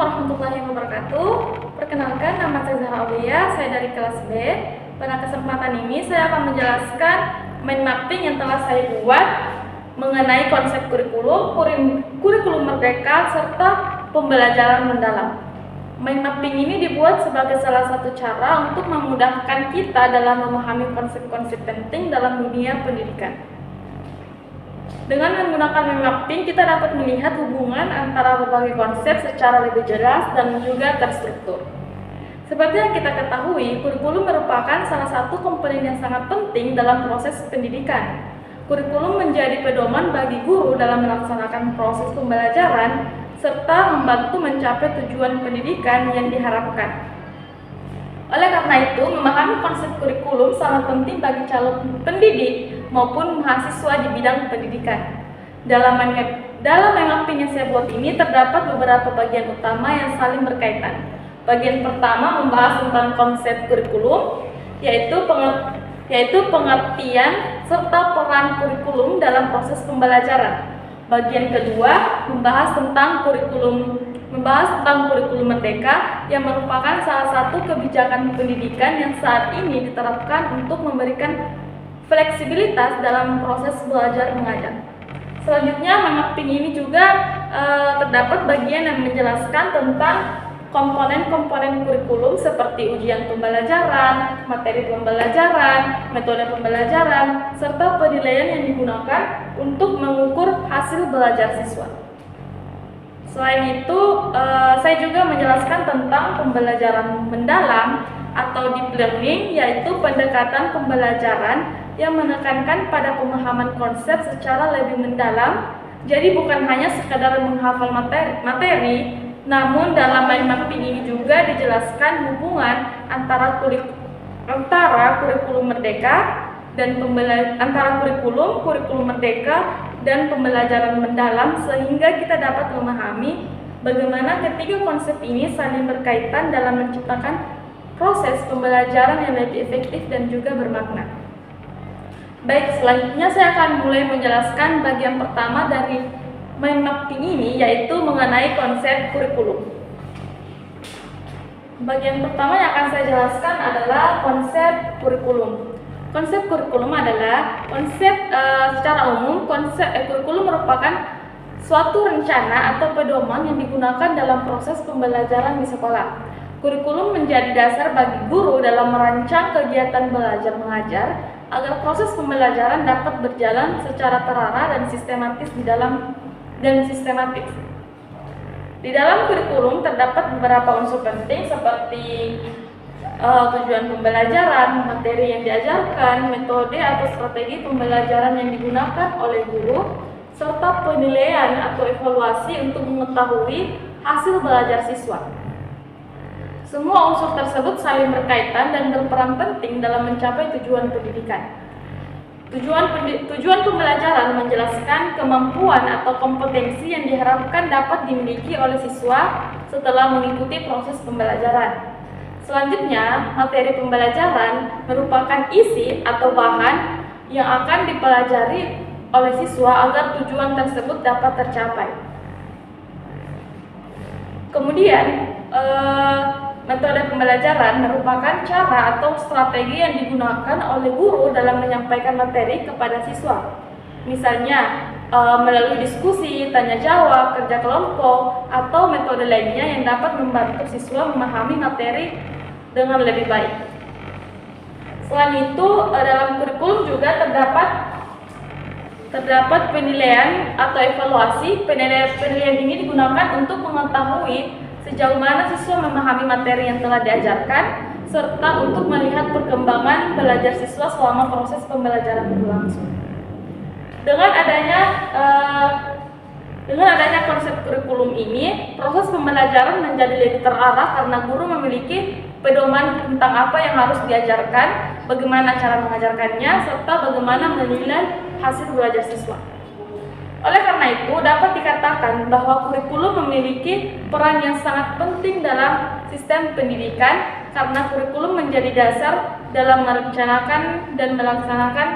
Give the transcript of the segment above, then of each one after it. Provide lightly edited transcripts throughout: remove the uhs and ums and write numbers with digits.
warahmatullahi wabarakatuh. Perkenalkan, nama saya Zahra Aulia, saya dari kelas B. Pada kesempatan ini saya akan menjelaskan mind mapping yang telah saya buat mengenai konsep kurikulum merdeka, serta pembelajaran mendalam. Mind mapping ini dibuat sebagai salah satu cara untuk memudahkan kita dalam memahami konsep-konsep penting dalam dunia pendidikan. Dengan menggunakan mind mapping, kita dapat melihat hubungan antara berbagai konsep secara lebih jelas dan juga terstruktur. Seperti yang kita ketahui, kurikulum merupakan salah satu komponen yang sangat penting dalam proses pendidikan. Kurikulum menjadi pedoman bagi guru dalam melaksanakan proses pembelajaran serta membantu mencapai tujuan pendidikan yang diharapkan. Oleh karena itu, memahami konsep kurikulum sangat penting bagi calon pendidik maupun mahasiswa di bidang pendidikan. Dalam mind mapping yang saya buat ini terdapat beberapa bagian utama yang saling berkaitan. Bagian pertama membahas tentang konsep kurikulum, yaitu pengertian serta peran kurikulum dalam proses pembelajaran. Bagian kedua membahas tentang kurikulum merdeka yang merupakan salah satu kebijakan pendidikan yang saat ini diterapkan untuk memberikan fleksibilitas dalam proses belajar mengajar. Selanjutnya, mind mapping ini juga terdapat bagian yang menjelaskan tentang komponen-komponen kurikulum seperti ujian pembelajaran, materi pembelajaran, metode pembelajaran, serta penilaian yang digunakan untuk mengukur hasil belajar siswa. Selain itu, saya juga menjelaskan tentang pembelajaran mendalam atau deep learning, yaitu pendekatan pembelajaran yang menekankan pada pemahaman konsep secara lebih mendalam. Jadi bukan hanya sekadar menghafal materi, namun dalam mind mapping ini juga dijelaskan hubungan antara kurikulum merdeka dan kurikulum merdeka dan pembelajaran mendalam, sehingga kita dapat memahami bagaimana ketiga konsep ini saling berkaitan dalam menciptakan proses pembelajaran yang lebih efektif dan juga bermakna. Baik, selanjutnya saya akan mulai menjelaskan bagian pertama dari mind mapping ini, yaitu mengenai konsep kurikulum. Bagian pertama yang akan saya jelaskan adalah konsep kurikulum. Konsep kurikulum adalah secara umum, kurikulum merupakan suatu rencana atau pedoman yang digunakan dalam proses pembelajaran di sekolah. Kurikulum menjadi dasar bagi guru dalam merancang kegiatan belajar mengajar agar proses pembelajaran dapat berjalan secara terarah dan sistematis. Di dalam kurikulum terdapat beberapa unsur penting seperti tujuan pembelajaran, materi yang diajarkan, metode atau strategi pembelajaran yang digunakan oleh guru, serta penilaian atau evaluasi untuk mengetahui hasil belajar siswa. Semua unsur tersebut saling berkaitan dan berperan penting dalam mencapai tujuan pendidikan. Tujuan pembelajaran menjelaskan kemampuan atau kompetensi yang diharapkan dapat dimiliki oleh siswa setelah mengikuti proses pembelajaran. Selanjutnya, materi pembelajaran merupakan isi atau bahan yang akan dipelajari oleh siswa agar tujuan tersebut dapat tercapai. Kemudian, metode pembelajaran merupakan cara atau strategi yang digunakan oleh guru dalam menyampaikan materi kepada siswa. Misalnya, melalui diskusi, tanya jawab, kerja kelompok, atau metode lainnya yang dapat membantu siswa memahami materi dengan lebih baik. Selain itu, dalam kurikulum juga terdapat penilaian atau evaluasi. Penilaian ini digunakan untuk mengetahui sejauh mana siswa memahami materi yang telah diajarkan, serta untuk melihat perkembangan belajar siswa selama proses pembelajaran berlangsung. Dengan adanya konsep kurikulum ini, proses pembelajaran menjadi lebih terarah karena guru memiliki pedoman tentang apa yang harus diajarkan, bagaimana cara mengajarkannya, serta bagaimana menilai hasil belajar siswa. Oleh karena itu, dapat dikatakan bahwa kurikulum memiliki peran yang sangat penting dalam sistem pendidikan karena kurikulum menjadi dasar dalam merencanakan dan melaksanakan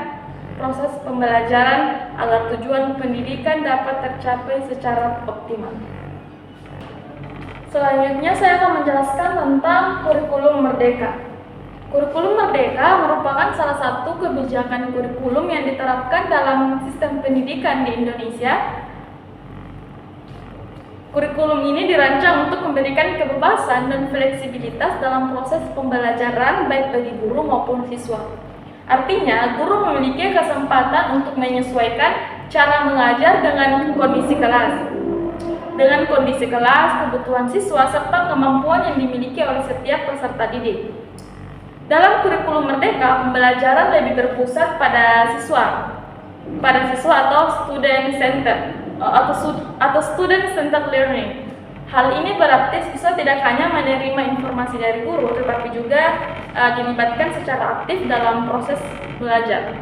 proses pembelajaran agar tujuan pendidikan dapat tercapai secara optimal. Selanjutnya saya akan menjelaskan tentang kurikulum merdeka. Kurikulum merdeka merupakan salah satu kebijakan kurikulum yang diterapkan dalam sistem pendidikan di Indonesia. Kurikulum ini dirancang untuk memberikan kebebasan dan fleksibilitas dalam proses pembelajaran baik bagi guru maupun siswa. Artinya, guru memiliki kesempatan untuk menyesuaikan cara mengajar dengan kondisi kelas, kebutuhan siswa, serta kemampuan yang dimiliki oleh setiap peserta didik. Dalam kurikulum merdeka, pembelajaran lebih berpusat pada siswa atau student centered learning. Hal ini berarti siswa tidak hanya menerima informasi dari guru, tetapi juga dilibatkan secara aktif dalam proses belajar.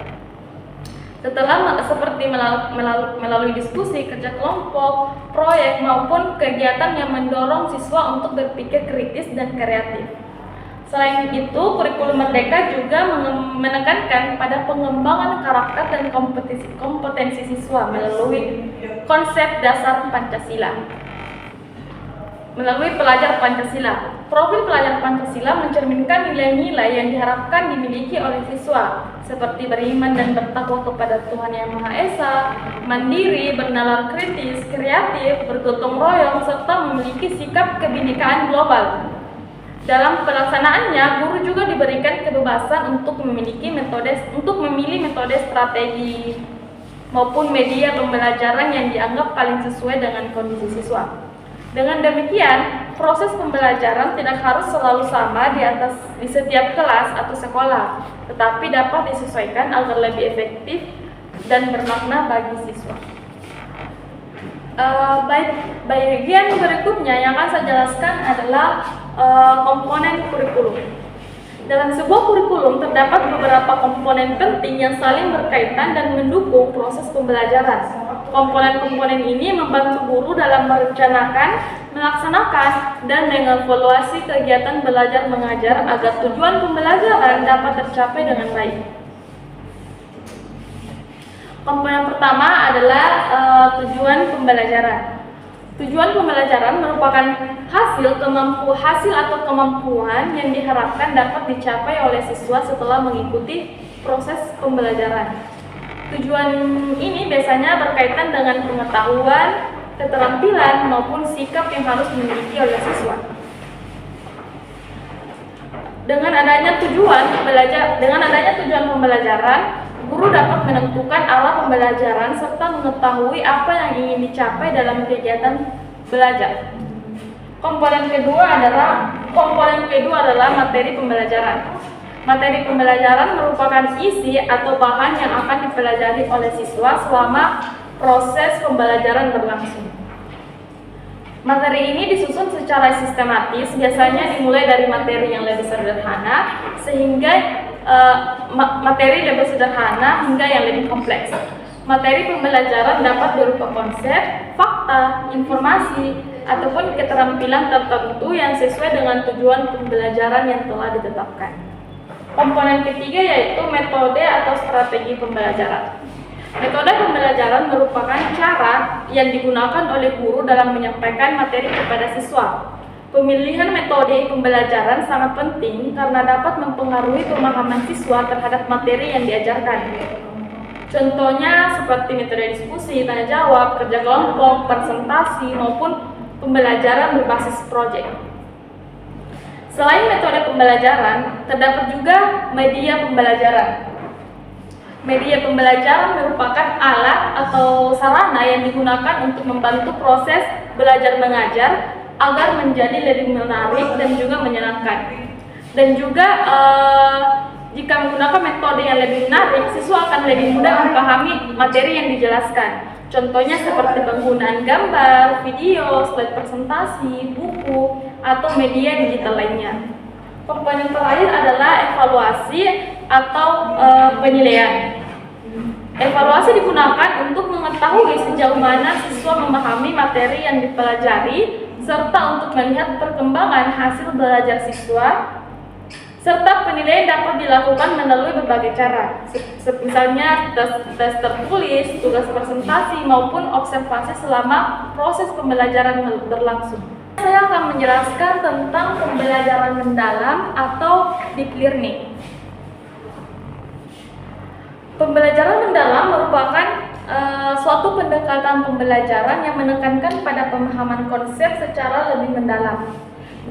Seperti melalui diskusi, kerja kelompok, proyek, maupun kegiatan yang mendorong siswa untuk berpikir kritis dan kreatif. Selain itu, kurikulum merdeka juga menekankan pada pengembangan karakter dan kompetensi siswa melalui konsep dasar Pancasila. Melalui pelajar Pancasila, profil pelajar Pancasila mencerminkan nilai-nilai yang diharapkan dimiliki oleh siswa, seperti beriman dan bertakwa kepada Tuhan Yang Maha Esa, mandiri, bernalar kritis, kreatif, bergotong royong, serta memiliki sikap kebinekaan global. Dalam pelaksanaannya, guru juga diberikan kebebasan untuk memilih metode strategi maupun media pembelajaran yang dianggap paling sesuai dengan kondisi siswa. Dengan demikian, proses pembelajaran tidak harus selalu sama di setiap kelas atau sekolah, tetapi dapat disesuaikan agar lebih efektif dan bermakna bagi siswa. Bagian berikutnya yang akan saya jelaskan adalah komponen kurikulum. Dalam sebuah kurikulum terdapat beberapa komponen penting yang saling berkaitan dan mendukung proses pembelajaran. Komponen-komponen ini membantu guru dalam merencanakan, melaksanakan, dan mengevaluasi kegiatan belajar mengajar agar tujuan pembelajaran dapat tercapai dengan baik. Komponen pertama adalah tujuan pembelajaran. Tujuan pembelajaran merupakan hasil atau kemampuan yang diharapkan dapat dicapai oleh siswa setelah mengikuti proses pembelajaran. Tujuan ini biasanya berkaitan dengan pengetahuan, keterampilan, maupun sikap yang harus dimiliki oleh siswa. Dengan adanya tujuan pembelajaran, guru dapat menentukan arah pembelajaran serta mengetahui apa yang ingin dicapai dalam kegiatan belajar. Komponen kedua adalah materi pembelajaran. Materi pembelajaran merupakan isi atau bahan yang akan dipelajari oleh siswa selama proses pembelajaran berlangsung. Materi ini disusun secara sistematis, biasanya dimulai dari materi yang lebih sederhana hingga yang lebih kompleks. Materi pembelajaran dapat berupa konsep, fakta, informasi, ataupun keterampilan tertentu yang sesuai dengan tujuan pembelajaran yang telah ditetapkan. Komponen ketiga yaitu metode atau strategi pembelajaran. Metode pembelajaran merupakan cara yang digunakan oleh guru dalam menyampaikan materi kepada siswa. Pemilihan metode pembelajaran sangat penting karena dapat mempengaruhi pemahaman siswa terhadap materi yang diajarkan. Contohnya seperti metode diskusi, tanya jawab, kerja kelompok, presentasi, maupun pembelajaran berbasis proyek. Selain metode pembelajaran, terdapat juga media pembelajaran. Media pembelajaran merupakan alat atau sarana yang digunakan untuk membantu proses belajar mengajar agar menjadi lebih menarik dan juga menyenangkan. Dan juga jika menggunakan metode yang lebih menarik, siswa akan lebih mudah memahami materi yang dijelaskan. Contohnya seperti penggunaan gambar, video, slide presentasi, buku, atau media digital lainnya. Komponen terakhir adalah evaluasi atau penilaian. Evaluasi digunakan untuk mengetahui sejauh mana siswa memahami materi yang dipelajari, serta untuk melihat perkembangan hasil belajar siswa. Serta penilaian dapat dilakukan melalui berbagai cara, misalnya tes tertulis, tugas presentasi, maupun observasi selama proses pembelajaran berlangsung. Saya akan menjelaskan tentang pembelajaran mendalam atau deep learning. Pembelajaran mendalam merupakan suatu pendekatan pembelajaran yang menekankan pada pemahaman konsep secara lebih mendalam.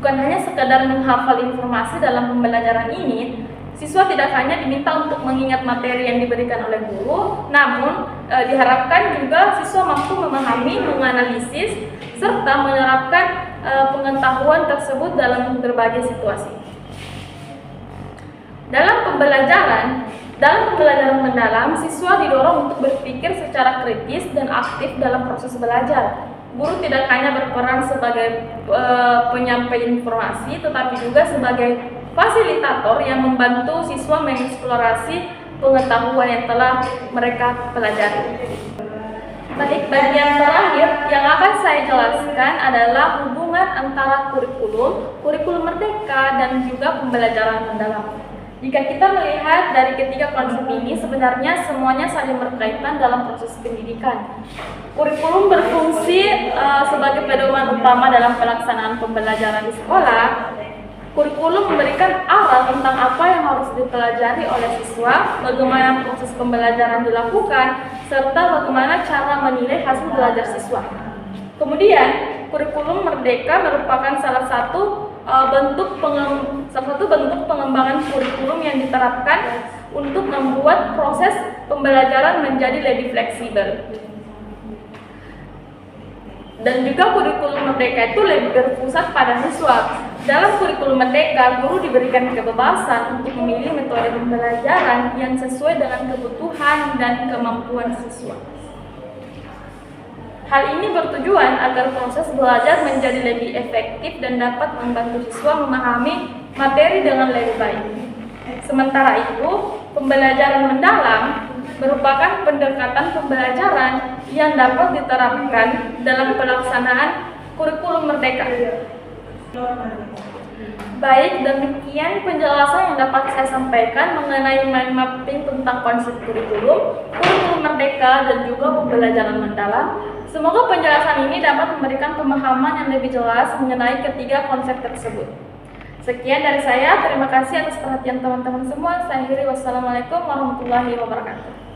Bukan hanya sekadar menghafal informasi dalam pembelajaran ini, siswa tidak hanya diminta untuk mengingat materi yang diberikan oleh guru, namun diharapkan juga siswa mampu memahami, menganalisis, serta menerapkan pengetahuan tersebut dalam berbagai situasi. Dalam pembelajaran mendalam, siswa didorong untuk berpikir secara kritis dan aktif dalam proses belajar. Guru tidak hanya berperan sebagai penyampai informasi, tetapi juga sebagai fasilitator yang membantu siswa mengeksplorasi pengetahuan yang telah mereka pelajari. Baik, bagian terakhir yang akan saya jelaskan adalah hubungan antara kurikulum merdeka dan juga pembelajaran mendalam. Jika kita melihat dari ketiga konsep ini, sebenarnya semuanya saling berkaitan dalam proses pendidikan. Kurikulum berfungsi sebagai pedoman utama dalam pelaksanaan pembelajaran di sekolah. Kurikulum memberikan arah tentang apa yang harus dipelajari oleh siswa, bagaimana proses pembelajaran dilakukan, serta bagaimana cara menilai hasil belajar siswa. Kemudian, kurikulum merdeka merupakan salah satu bentuk pengembangan kurikulum yang diterapkan untuk membuat proses pembelajaran menjadi lebih fleksibel. Dan juga kurikulum merdeka itu lebih berpusat pada siswa. Dalam kurikulum merdeka, guru diberikan kebebasan untuk memilih metode pembelajaran yang sesuai dengan kebutuhan dan kemampuan siswa. Hal ini bertujuan agar proses belajar menjadi lebih efektif dan dapat membantu siswa memahami materi dengan lebih baik. Sementara itu, pembelajaran mendalam merupakan pendekatan pembelajaran yang dapat diterapkan dalam pelaksanaan kurikulum merdeka. Baik, demikian penjelasan yang dapat saya sampaikan mengenai mind mapping tentang konsep kurikulum merdeka, dan juga pembelajaran mendalam. Semoga penjelasan ini dapat memberikan pemahaman yang lebih jelas mengenai ketiga konsep tersebut. Sekian dari saya, terima kasih atas perhatian teman-teman semua. Saya akhiri, wassalamualaikum warahmatullahi wabarakatuh.